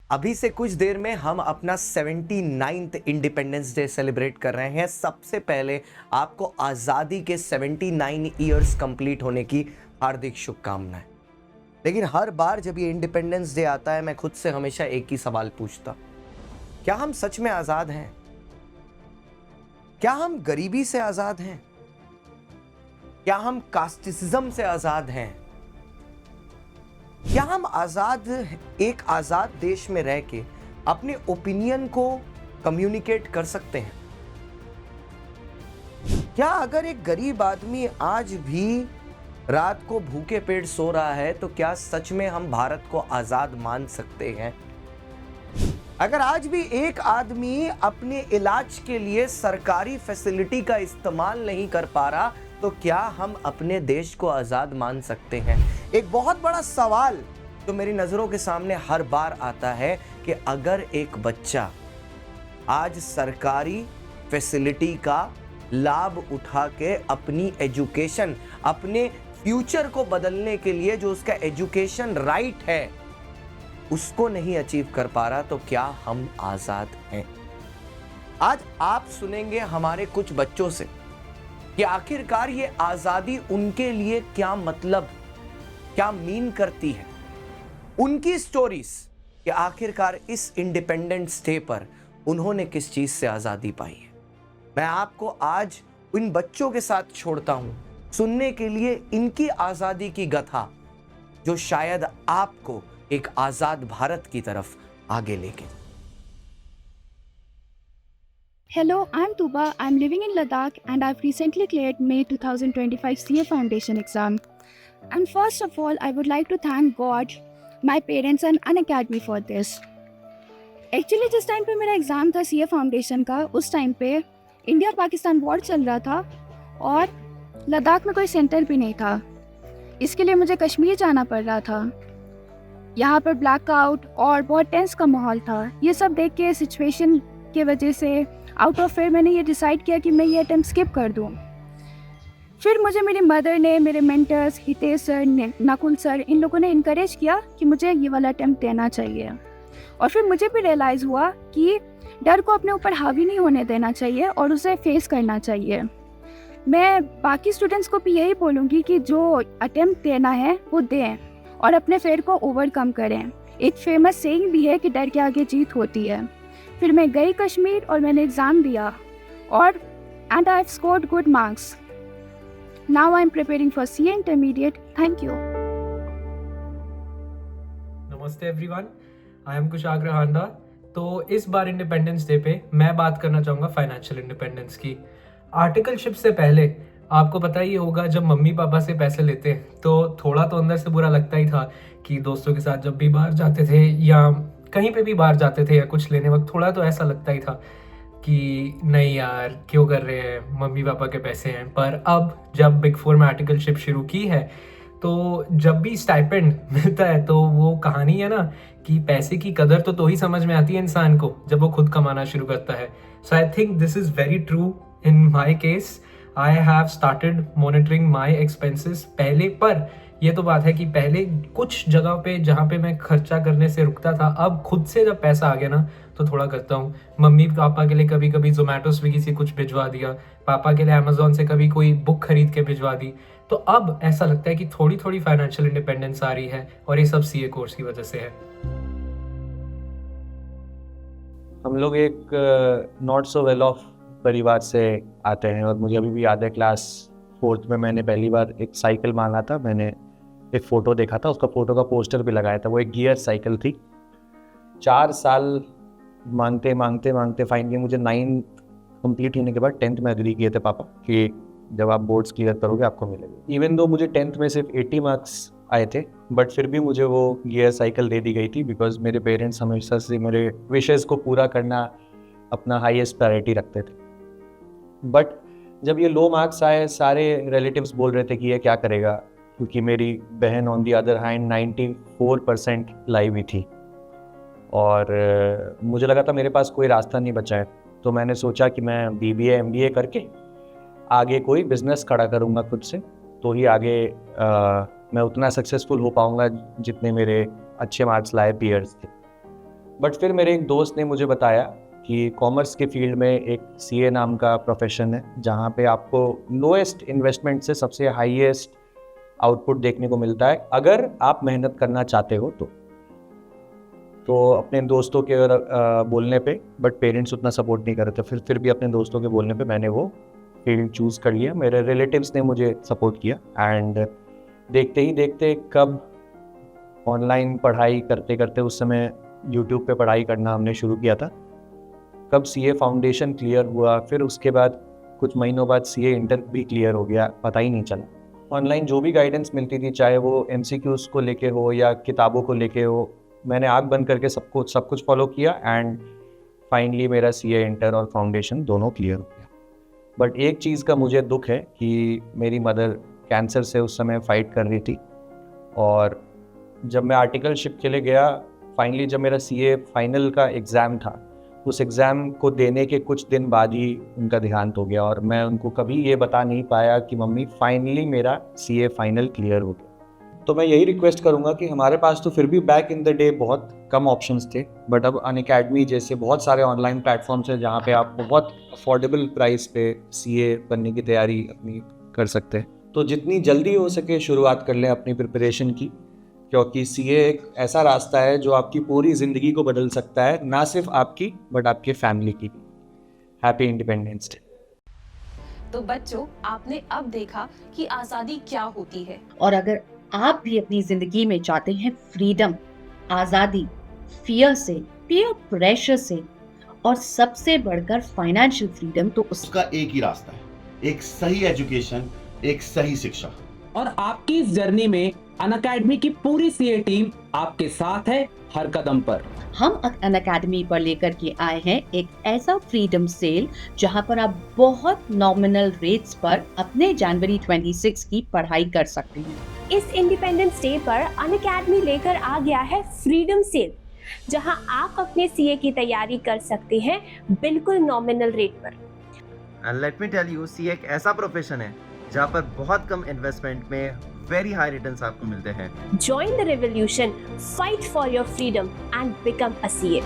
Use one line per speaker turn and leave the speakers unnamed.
अभी से कुछ देर में हम अपना 79th इंडिपेंडेंस डे सेलिब्रेट कर रहे हैं। सबसे पहले आपको आज़ादी के 79 ईयर्स कंप्लीट होने की हार्दिक शुभकामनाएं। लेकिन हर बार जब ये इंडिपेंडेंस डे आता है मैं खुद से हमेशा एक ही सवाल पूछता, क्या हम सच में आज़ाद हैं? क्या हम गरीबी से आज़ाद हैं? क्या हम कास्टिसिज्म से आज़ाद हैं? क्या हम एक आजाद देश में रह के अपने ओपिनियन को कम्युनिकेट कर सकते हैं? क्या अगर एक गरीब आदमी आज भी रात को भूखे पेट सो रहा है तो क्या सच में हम भारत को आजाद मान सकते हैं? अगर आज भी एक आदमी अपने इलाज के लिए सरकारी फैसिलिटी का इस्तेमाल नहीं कर पा रहा तो क्या हम अपने देश को आजाद मान सकते हैं? एक बहुत बड़ा सवाल तो मेरी नजरों के सामने हर बार आता है कि अगर एक बच्चा आज सरकारी फैसिलिटी का लाभ उठा के अपनी एजुकेशन, अपने फ्यूचर को बदलने के लिए जो उसका एजुकेशन राइट है उसको नहीं अचीव कर पा रहा तो क्या हम आजाद हैं? आज आप सुनेंगे हमारे कुछ बच्चों से कि आखिरकार ये आजादी उनके लिए क्या मतलब, क्या मीन करती है। उनकी स्टोरीज कि आखिरकार इस इंडिपेंडेंस डे पर उन्होंने किस चीज से आजादी पाई है। मैं आपको आज इन बच्चों के साथ छोड़ता हूं सुनने के लिए इनकी आजादी की गाथा जो शायद आपको एक आजाद भारत की तरफ आगे लेके।
Hello, I'm Tuba. I'm living in Ladakh and I've recently cleared May 2025 CA Foundation exam. And first of all, I would like to thank God, my parents and Unacademy for this. Actually, जिस time पे मेरा exam था CA foundation का, उस time पे India Pakistan war चल रहा था और लद्दाख में कोई सेंटर भी नहीं था। इसके लिए मुझे कश्मीर जाना पड़ रहा था। यहाँ पर ब्लैकआउट और बहुत टेंस का माहौल था। ये सब देख के सिचुएशन की वजह से आउट ऑफ फेयर मैंने ये डिसाइड किया कि मैं ये अटेम्प्ट स्किप कर दूँ। फिर मुझे मेरी मदर ने, मेरे mentors Hitesh sir, Nakul sir, इन लोगों ने इनकरेज किया कि मुझे ये वाला अटेम्प्ट देना चाहिए। और फिर मुझे भी रियलाइज़ हुआ कि डर को अपने ऊपर हावी नहीं होने देना चाहिए और उसे फेस करना चाहिए। मैं बाकी स्टूडेंट्स को भी यही बोलूँगी कि जो अटेम्प्ट देना है वो दें और अपने फेयर को ओवरकम करें। एक फेमस सेइंग भी है कि डर के आगे जीत होती है। फिर मैं गई कश्मीर और मैंने एग्ज़ाम दिया और and I have scored good marks. Now I am preparing for CA intermediate. Thank you.
नमस्ते एवरीवन, आई एम कुशाग्र हांडा। तो इस बार इंडिपेंडेंस डे पे मैं बात करना चाहूँगा फाइनेंशियल इंडिपेंडेंस की। आर्टिकलशिप से पहले आपको पता ही होगा जब मम्मी पापा से पैसे लेते तो थोड़ा तो अंदर से बुरा लगता ही था कि दोस्तों के साथ जब भी बाहर जाते थे या कहीं पे भी बाहर जाते थे या कुछ लेने वक्त थोड़ा तो ऐसा लगता ही था कि नहीं यार क्यों कर रहे हैं, मम्मी पापा के पैसे हैं। पर अब जब बिग 4 में आर्टिकलशिप शुरू की है तो जब भी स्टाइपेंड मिलता है तो वो कहानी है ना कि पैसे की कदर तो ही समझ में आती है इंसान को जब वो खुद कमाना शुरू करता है। So I think this is very true in my case. I have started monitoring my expenses पहले, पर ये तो बात है कि पहले कुछ जगह पे जहाँ पे मैं खर्चा करने से रुकता था, अब खुद से जब पैसा आ गया ना तो थोड़ा करता हूँ। मम्मी पापा के लिए कभी कभी जोमेटो स्विगी से कुछ भिजवा दिया, पापा के लिए अमेजोन से कभी कोई बुक खरीद के भिजवा दी। तो अब ऐसा लगता है कि थोड़ी थोड़ी फाइनेंशियल इंडिपेंडेंस आ रही है और ये सब CA कोर्स की वजह से है।
हम लोग एक नॉट सो वेल ऑफ परिवार से आते हैं और मुझे अभी भी याद है क्लास 4th में मैंने पहली बार एक साइकिल मांगा था। मैंने एक फ़ोटो देखा था, उसका फ़ोटो का पोस्टर भी लगाया था। वो एक गियर साइकिल थी। 4 साल मांगते मांगते मांगते फाइनली मुझे 9th कंप्लीट होने के बाद 10th में एग्री किए थे पापा कि जब आप बोर्ड्स क्लियर करोगे आपको मिलेगी। इवन दो मुझे 10th में सिर्फ 80 मार्क्स आए थे बट फिर भी मुझे वो गियर साइकिल दे दी गई थी बिकॉज मेरे पेरेंट्स हमेशा से मेरे विशेज़ को पूरा करना अपना हाईएस्ट प्रायोरिटी रखते थे। बट जब ये लो मार्क्स आए सारे रिलेटिव्स बोल रहे थे कि ये क्या करेगा, क्योंकि मेरी बहन ऑन दी अदर हैंड 94% लाई हुई थी और मुझे लगा था मेरे पास कोई रास्ता नहीं बचा है। तो मैंने सोचा कि मैं BBA MBA करके आगे कोई बिजनेस खड़ा करूँगा खुद से, तो ही आगे मैं उतना सक्सेसफुल हो पाऊँगा जितने मेरे अच्छे मार्क्स लाए पीयर्स थे। बट फिर मेरे एक दोस्त ने मुझे बताया कि कॉमर्स के फील्ड में एक सीए नाम का प्रोफेशन है जहाँ पे आपको लोएस्ट इन्वेस्टमेंट से सबसे हाईएस्ट आउटपुट देखने को मिलता है अगर आप मेहनत करना चाहते हो तो अपने दोस्तों के बोलने पे, बट पेरेंट्स उतना सपोर्ट नहीं कर रहे थे, फिर भी अपने दोस्तों के बोलने पे मैंने वो फील्ड चूज़ कर लिया। मेरे रिलेटिव्स ने मुझे सपोर्ट किया एंड देखते ही देखते कब ऑनलाइन पढ़ाई करते करते, उस समय यूट्यूब पे पढ़ाई करना हमने शुरू किया था, कब सीए फाउंडेशन क्लियर हुआ, फिर उसके बाद कुछ महीनों बाद सीए इंटर भी क्लियर हो गया, पता ही नहीं चला। ऑनलाइन जो भी गाइडेंस मिलती थी, चाहे वो एमसीक्यूज को लेके हो या किताबों को लेके हो, मैंने आँख बंद करके सब कुछ फॉलो किया एंड फाइनली मेरा सीए इंटर और फाउंडेशन दोनों क्लियर हो गया। बट एक चीज़ का मुझे दुख है कि मेरी मदर कैंसर से उस समय फाइट कर रही थी और जब मैं आर्टिकलशिप के लिए गया, फाइनली जब मेरा सीए फाइनल का एग्ज़ाम था, उस एग्ज़ाम को देने के कुछ दिन बाद ही उनका देहांत हो गया और मैं उनको कभी ये बता नहीं पाया कि मम्मी फाइनली मेरा सीए फाइनल क्लियर हो गया। तो मैं यही रिक्वेस्ट करूँगा कि हमारे पास तो फिर भी बैक इन द डे बहुत कम ऑप्शंस थे, बट अब अनअकैडमी जैसे बहुत सारे ऑनलाइन प्लेटफॉर्म्स हैं जहाँ पे आप बहुत अफोर्डेबल प्राइस पे सीए बनने की तैयारी अपनी कर सकते हैं। तो जितनी जल्दी हो सके शुरुआत कर लें अपनी प्रिपरेशन की, क्योंकि सीए एक ऐसा रास्ता है जो आपकी पूरी ज़िंदगी को बदल सकता है, ना सिर्फ आपकी बट आपके फैमिली की भी। Happy independence day.
तो बच्चों, आपने अब देखा कि आज़ादी क्या होती है।
और अगर आप भी अपनी जिंदगी में चाहते हैं फ्रीडम, आज़ादी, फियर से, पीयर प्रेशर से और सबसे बढ़कर फाइनेंशियल फ्रीडम, तो
उसका एक ही रास्ता है, एक सही एजुकेशन, एक सही शिक्षा।
और आपकी इस जर्नी में अनअकैडमी की पूरी सीए टीम आपके साथ है हर कदम पर।
हम अनअकैडमी पर लेकर के आए हैं एक ऐसा फ्रीडम सेल जहां पर आप बहुत नॉमिनल रेट्स पर अपने जनवरी 26 की पढ़ाई कर सकते हैं।
इस इंडिपेंडेंस डे पर अनअकैडमी लेकर आ गया है फ्रीडम सेल, जहां आप अपने सीए की तैयारी कर सकते हैं बिल्कुल नॉमिनल रेट पर।
And let me tell you, CA एक ऐसा प्रोफेशन है जहां पर बहुत कम इन्वेस्टमेंट में वेरी हाई रिटर्न्स आपको मिलते हैं।
Join the revolution, fight for your freedom and become a CA.